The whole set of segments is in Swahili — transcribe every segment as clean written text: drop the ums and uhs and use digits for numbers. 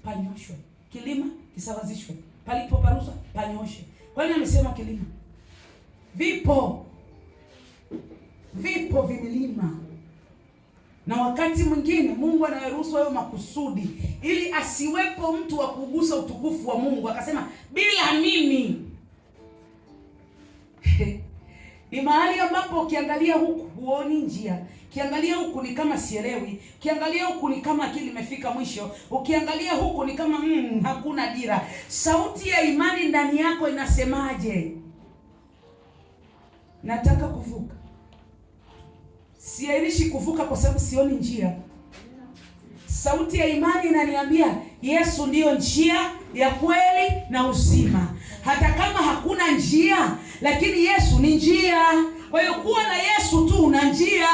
panyoshwe, kilima kisawazishwe, palipo paruza panyoshe. Kwani amesema kilima? Vipo vimilima. Na wakati mwingine Mungu anayeruhusu hayo makusudi ili asiwepo mtu wa kugusa utukufu wa Mungu. Akasema bila mimi. Ni mahali ambapo ukiangalia huku huoni njia, ukiangalia huku ni kama sielewi, ukiangalia huku ni kama akili imefika mwisho, ukiangalia huku ni kama hakuna dira. Sauti ya imani ndani yako inasemaje? Nataka kuvuka. Siairishi kuvuka kwa sababu sioni njia. Sauti ya imani inaniambia Yesu ndiyo njia ya kweli na uzima. Hata kama hakuna njia, lakini Yesu ni njia. Kwa hiyo kuwa na Yesu tu una njia.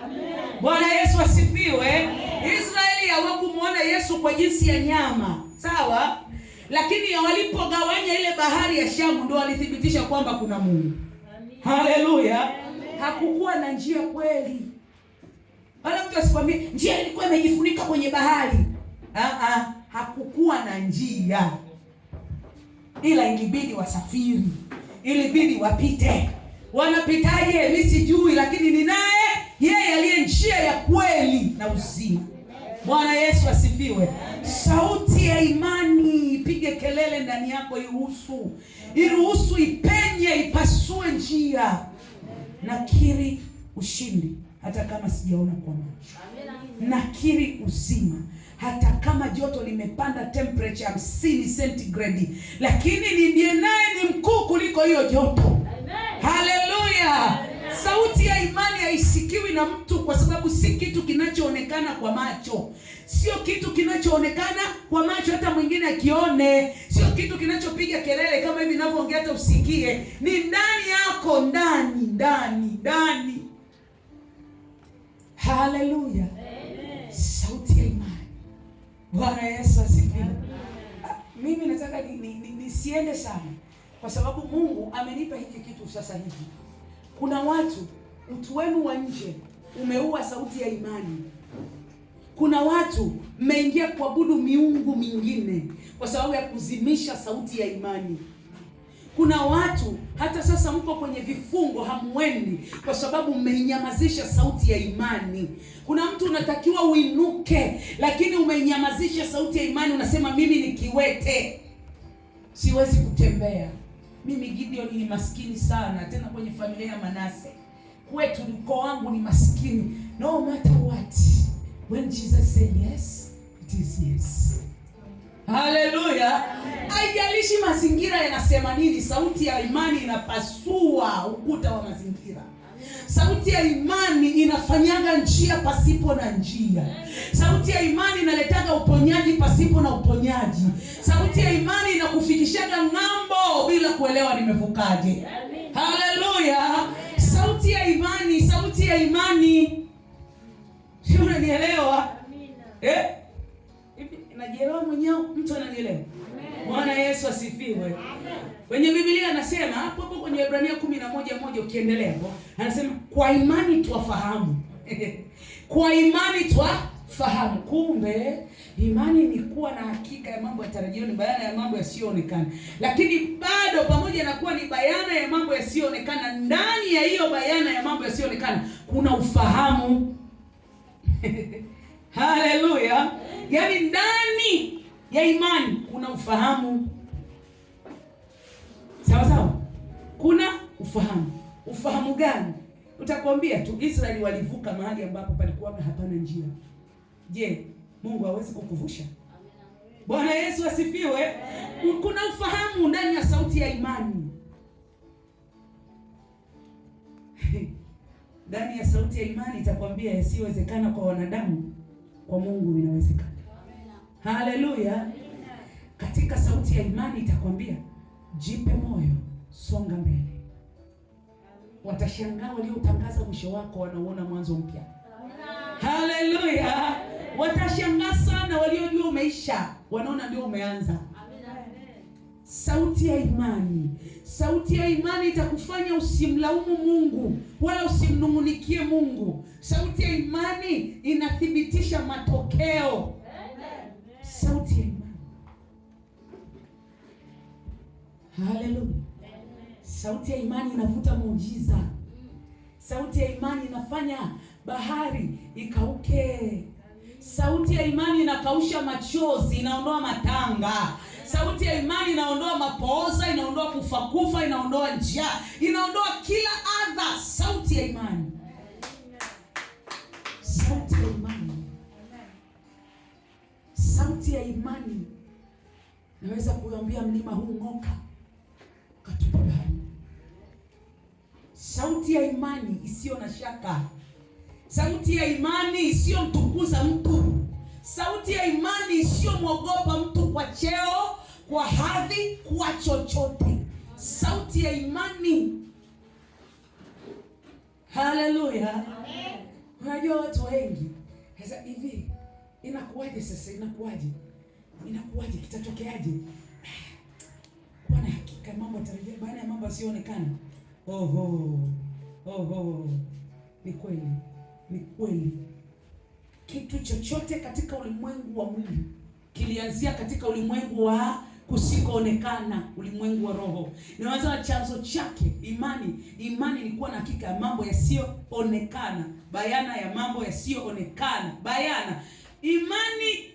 Amen. Bwana Yesu asifiwe. Israeli hawakumuona Yesu kwa jinsi ya nyama, sawa? Lakini walipogawanya ile bahari ya Shamu ndio walithibitisha kwamba kuna Mungu. Haleluya. Hakukuwa na njia kweli. Wala mtu asikwambie njia ilikuwa imejifunika kwenye bahari. Hakukuwa na njia. Ila ilibidi wasafiri. Ilibidi wapite. Wanapitaje? Mimi sijui, lakini ni naye yeye aliye njia ya kweli na uzima. Bwana Yesu asifiwe. Sauti ya imani ipige kelele ndani yako, iruhusu ipenye, ipasue njia. Nakiri ushindi hata kama sijaona kwa macho. Nakiri uzima hata kama joto limepanda temperature 50 centigrade, lakini ndiye naye ni mkuu kuliko hiyo joto. Haleluya. Sauti ya imani haisikiwi na mtu, kwa sababu si kitu kinachoonekana kwa macho. Sio kitu kinachoonekana kwa macho hata mwingine akione. Sio kitu kinachopiga kelele kama hivi ninavyoongea hata usikie. Ni ndani yako, ndani. Haleluya. Sauti ya imani. Bwana Yesu asifiwe. Mimi nataka nisiende sana, kwa sababu Mungu amenipa hiki kitu sasa hivi. Kuna watu utu wenu wa nje umeua sauti ya imani. Kuna watu mmeingia kuabudu miungu mingine kwa sababu ya kuzimisha sauti ya imani. Kuna watu hata sasa mko kwenye vifungo hamwendi kwa sababu mmeinyamazisha sauti ya imani. Kuna mtu unatakiwa uinuke, lakini umeinyamazisha sauti ya imani. Unasema mimi ni kiwete, siwezi kutembea. Mimi Gideon ni maskini sana, tena kwenye familia ya Manase. Kwetu ukoo wangu ni maskini. No matter what, when Jesus said yes, it is yes. Haleluya. Haijalishi mazingira yanasema nini, sauti ya imani inapasua ukuta wa mazingira. Sauti ya imani inafanyaga njia pasipo na njia. Sauti ya imani inaletaga uponyaji pasipo na uponyaji. Sauti ya imani inakufikishaga ng'ambo bila kuelewa nimevukaje. Haleluya. Sauti ya imani. Sio, unanielewa? Najielewa mwenyewe, mtu ananielewa. Bwana Yesu asifiwe. Kwenye Biblia anasema hapo kwenye Ibrania 11:1 ukiendelea hapo, anasema kwa imani twafahamu. Kwa imani twafahamu. Kumbe imani ni kuwa na hakika ya mambo yatarajiwa, ni bayana ya mambo yasiyoonekana. Lakini bado pamoja na kuwa ni bayana ya mambo yasiyoonekana, ndani ya hiyo bayana ya mambo yasiyoonekana kuna ufahamu. Haleluya. Yaani ndani ya imani kuna ufahamu. Sawa? Kuna ufahamu. Ufahamu gani? Utakwambia tu Israeli walivuka mahali ambapo palikuwa hapana njia. Je, Mungu hawezi kukuvusha? Bwana Yesu asifiwe. Kuna ufahamu ndani ya sauti ya imani. Ndani ya sauti ya imani itakwambia yasiyowezekana kwa wanadamu, kwa Mungu inawezekana. Haleluya. Katika sauti ya imani itakwambia jipe moyo, songa mbele. Watashangaa waliotangaza mwisho wako wanauona mwanzo mpya. Haleluya. Watashangaa sana waliojua umeisha, wanaona ndio umeanza. Sauti ya imani. Sauti ya imani itakufanya usimlaumu Mungu wala usimnungunikie Mungu. Sauti ya imani inathibitisha matokeo. Sauti ya imani. Haleluya. Sauti ya imani inavuta muujiza. Sauti ya imani inafanya bahari ikauke. Sauti ya imani inakausha machozi, inaondoa matanga. Sauti ya imani inaondoa mapooza, inaondoa kufa, inaondoa njaa, inaondoa kila adha. Sauti ya imani. Sauti ya imani. Sauti ya imani naweza kuambia mlima huu ng'oka, katupa bahari. Sauti ya imani isiyo na shaka. Sauti ya imani isiyo mtukuza mtu. Sauti ya imani isiyo mwogopa mtu kwa cheo, kwa hadhi, kwa chochote. Sauti ya imani. Haleluya. Amen. Unajua watu wengi sasa hivi, inakuwaje sasa? Inakuwaje? Kitatokeaje? Bwana, hakika mambo yatarejea baada ya mambo yasionekana. Ni kweli. Kitu chochote katika ulimwengu wa mwili kilianzia katika ulimwengu wa kusikoonekana, ulimwengu wa roho. Inaanza chanzo chake imani. Imani ni kuwa na hakika ya mambo yasiyoonekana, bayana ya mambo yasiyoonekana, bayana. Imani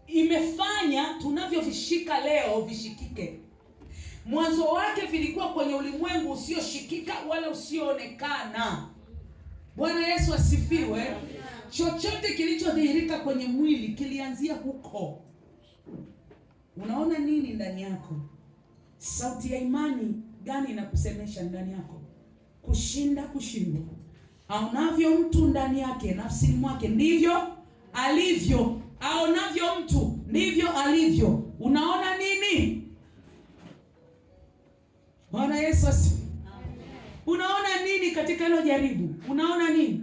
imefanya tunavyovishika leo vishikike. Mwanzo wake vilikuwa kwenye ulimwengu usioshikika wala usioonekana. Bwana Yesu asifiwe. Chochote kilichodhihirika kwenye mwili kilianzia huko. Unaona nini ndani yako? Sauti ya imani gani inakusemesha ndani yako? Kushinda, kushindwa. Aonavyo mtu ndani yake, nafsini mwake, ndivyo alivyo. Aonavyo mtu ndivyo alivyo. Unaona nini? Bwana Yesu asifiwe. Unaona nini katika hilo jaribu? Unaona nini?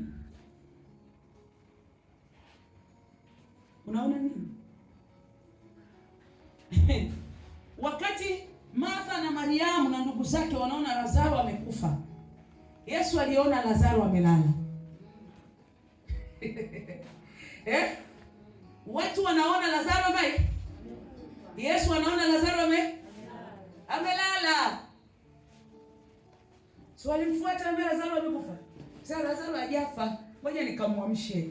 Wakati Martha na Mariamu na ndugu zake wanaona Lazaro amekufa, Yesu aliona Lazaro amelala. Watu wanaona Lazaro Yesu anaona Lazaro amelala. So alimfuata mbele, Lazaro amekufa. Sasa Lazaro hajafa, ngoja nikamwamshe.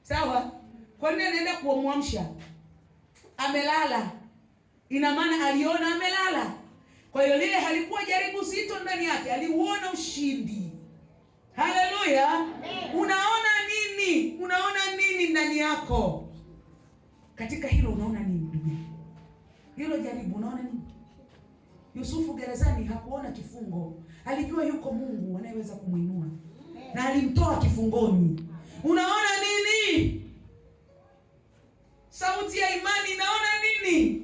Sawa? Kwa nini anaenda kumwamsha? Amelala. Ina maana aliona amelala. Kwa hiyo lile halikuwa jaribu zito ndani yake, aliuona ushindi. Haleluya. Unaona nini? Unaona nini ndani yako? Katika hilo unaona nini ndugu? Hilo jaribu unaona nini? Yusufu gerezani hakuona kifungo. Alijua yuko Mungu anayeweza kumuinua. Na alimtoa kifungoni. Unaona nini? Sauti ya imani inaona nini?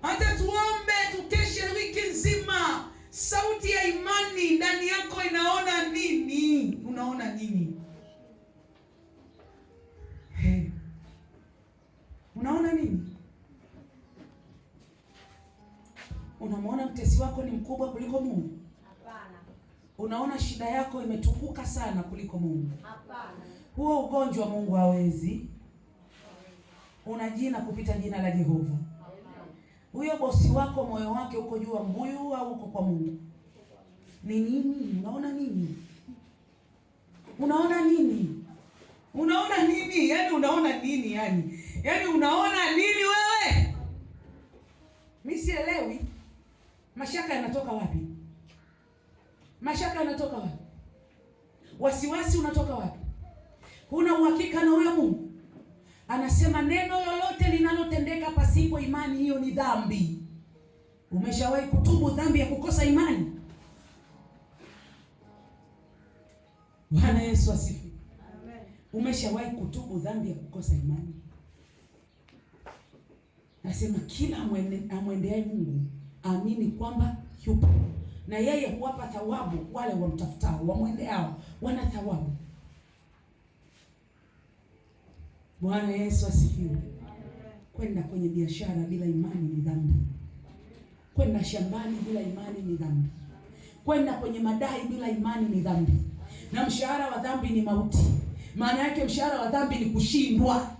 Hata tuombe tukeshe wiki nzima, sauti ya imani ndani yako inaona nini? Unaona nini? Unaona nini? Unamwona mtesi wako ni mkubwa kuliko Mungu? Hapana. Unaona shida yako imetukuka sana kuliko Mungu? Hapana. Huo ugonjwa Mungu hawezi. Una jina kupita jina la Jehova. Huyo bosi wako moyo wake uko juu ya mbuyu au uko kwa Mungu? Ni nini? Unaona nini? Unaona nini? Unaona nini? Yaani unaona nini yani? Yaani unaona nini wewe? Mimi sielewi. Mashaka yanatoka wapi? Mashaka yanatoka wapi? Wasiwasi unatoka wapi? Huna uhakika na huyo Mungu? Anasema neno lolote linalotendeka pasipo imani, hiyo ni dhambi. Umeshawahi kutubu dhambi ya kukosa imani? Bwana Yesu asifiwe. Amen. Umeshawahi kutubu dhambi ya kukosa imani? Nasema kila amwendeaye Mungu amini kwamba yupo, na yeye huwapa thawabu wale wamtafutao, wamwendeao wana thawabu. Bwana Yesu asifiwe. Kwenda kwenye biashara bila imani ni dhambi. Kwenda shambani bila imani ni dhambi. Kwenda kwenye madai bila imani ni dhambi. Na mshahara wa dhambi ni mauti. Maana yake mshahara wa dhambi ni kushindwa.